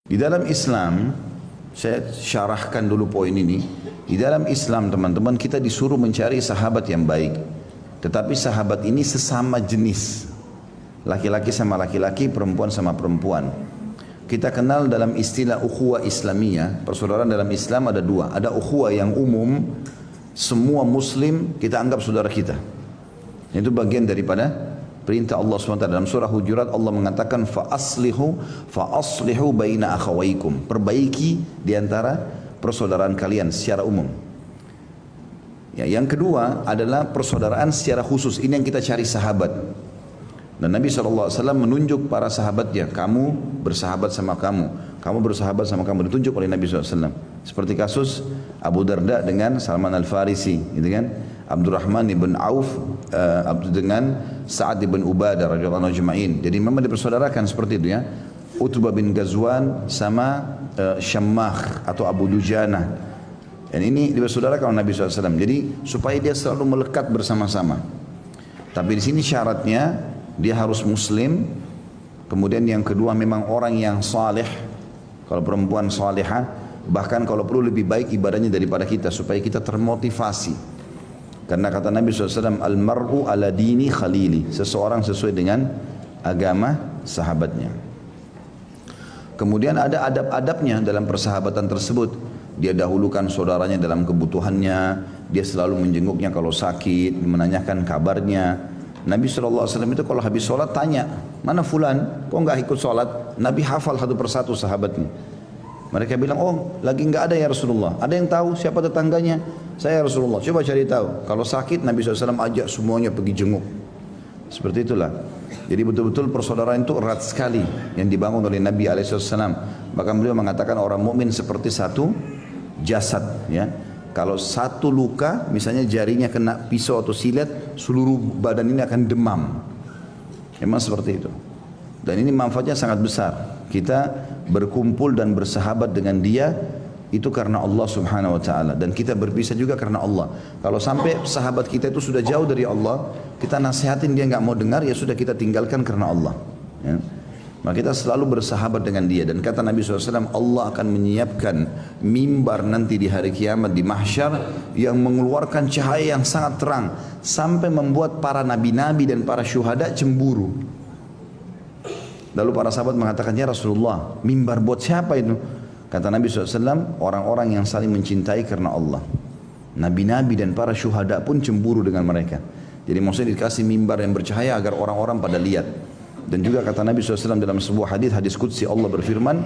Di dalam Islam, saya syarahkan dulu poin ini. Di dalam Islam teman-teman kita disuruh mencari sahabat yang baik. Tetapi sahabat ini sesama jenis. Laki-laki sama laki-laki, perempuan sama perempuan. Kita kenal dalam istilah ukhuwah Islamiyah. Persaudaraan dalam Islam ada dua. Ada ukhuwah yang umum, semua muslim kita anggap saudara kita. Itu bagian daripada perintah Allah SWT. Dalam surah Hujurat Allah mengatakan fa'aslihu baina akhawaikum. Perbaiki diantara persaudaraan kalian secara umum. Ya, yang kedua adalah persaudaraan secara khusus. Ini yang kita cari sahabat. Dan Nabi SAW menunjuk para sahabatnya, kamu bersahabat sama kamu, kamu bersahabat sama kamu, ditunjuk oleh Nabi SAW. Seperti kasus Abu Darda dengan Salman Al-Farisi, gitu kan? Abdurrahman ibn Auf dengan Sa'ad ibn Ubadah radhiyallahu anhu ajma'in. Jadi memang dipersaudarakan seperti itu ya. Utbah bin Ghazwan sama Syammah atau Abu Dujana. Dan ini dipersaudarakan oleh Nabi SAW. Jadi supaya dia selalu melekat bersama-sama. Tapi di sini syaratnya dia harus muslim. Kemudian yang kedua memang orang yang saleh. Kalau perempuan salihah, bahkan kalau perlu lebih baik ibadahnya daripada kita supaya kita termotivasi. Karena kata Nabi SAW, Al-mar'u ala dini khalili. Seseorang sesuai dengan agama sahabatnya. Kemudian ada adab-adabnya dalam persahabatan tersebut. Dia dahulukan saudaranya dalam kebutuhannya. Dia selalu menjenguknya kalau sakit, menanyakan kabarnya. Nabi SAW itu kalau habis sholat tanya, mana fulan, kok nggak ikut sholat? Nabi hafal satu persatu sahabatnya. Mereka bilang, oh lagi nggak ada ya Rasulullah. Ada yang tahu siapa tetangganya? Saya Rasulullah, coba cari tahu. Kalau sakit Nabi SAW ajak semuanya pergi jenguk. Seperti itulah. Jadi betul-betul persaudaraan itu erat sekali yang dibangun oleh Nabi SAW. Bahkan beliau mengatakan orang mukmin seperti satu jasad. Ya. Kalau satu luka, misalnya jarinya kena pisau atau silet, seluruh badan ini akan demam. Memang seperti itu. Dan ini manfaatnya sangat besar. Kita berkumpul dan bersahabat dengan dia itu karena Allah Subhanahu wa taala, dan kita berpisah juga karena Allah. Kalau sampai sahabat kita itu sudah jauh dari Allah, kita nasihatin dia nggak mau dengar, ya sudah kita tinggalkan karena Allah. Ya. Maka kita selalu bersahabat dengan dia. Dan kata Nabi SAW, Allah akan menyiapkan mimbar nanti di hari kiamat di mahsyar yang mengeluarkan cahaya yang sangat terang sampai membuat para nabi-nabi dan para syuhada cemburu. Lalu para sahabat mengatakan, ya Rasulullah, mimbar buat siapa itu? Kata Nabi SAW, orang-orang yang saling mencintai karena Allah. Nabi-nabi dan para syuhada pun cemburu dengan mereka. Jadi maksudnya dikasih mimbar yang bercahaya agar orang-orang pada lihat. Dan juga kata Nabi SAW dalam sebuah hadis qudsi Allah berfirman,